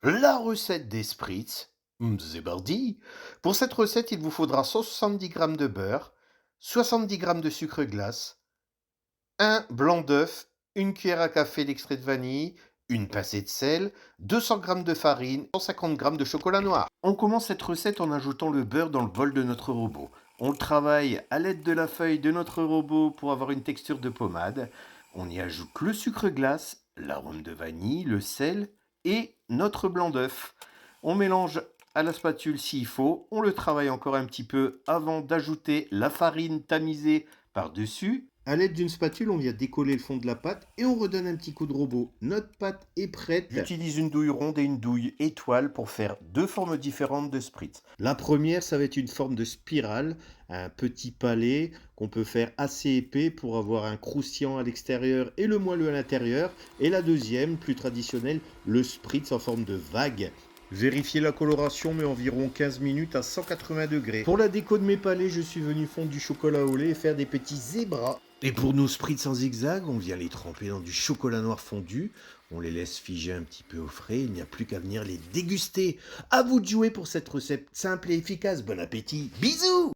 La recette des spritz, c'est parti. Pour cette recette, il vous faudra 170 grammes de beurre, 70 grammes de sucre glace, un blanc d'œuf, une cuillère à café d'extrait de vanille, une pincée de sel, 200 grammes de farine, 150 grammes de chocolat noir. On commence cette recette en ajoutant le beurre dans le bol de notre robot. On le travaille à l'aide de la feuille de notre robot pour avoir une texture de pommade. On y ajoute le sucre glace, l'arôme de vanille, le sel et notre blanc d'œuf. On mélange à la spatule s'il faut. On le travaille encore un petit peu avant d'ajouter la farine tamisée par-dessus. À l'aide d'une spatule, on vient décoller le fond de la pâte et on redonne un petit coup de robot. Notre pâte est prête. J'utilise une douille ronde et une douille étoile pour faire deux formes différentes de spritz. La première, ça va être une forme de spirale, un petit palais qu'on peut faire assez épais pour avoir un croustillant à l'extérieur et le moelleux à l'intérieur. Et la deuxième, plus traditionnelle, le spritz en forme de vague. Vérifiez la coloration, mais environ 15 minutes à 180 degrés. Pour la déco de mes palais, je suis venu fondre du chocolat au lait et faire des petits zébras. Et pour nos spritz en zigzag, on vient les tremper dans du chocolat noir fondu. On les laisse figer un petit peu au frais. Il n'y a plus qu'à venir les déguster. À vous de jouer pour cette recette simple et efficace. Bon appétit. Bisous!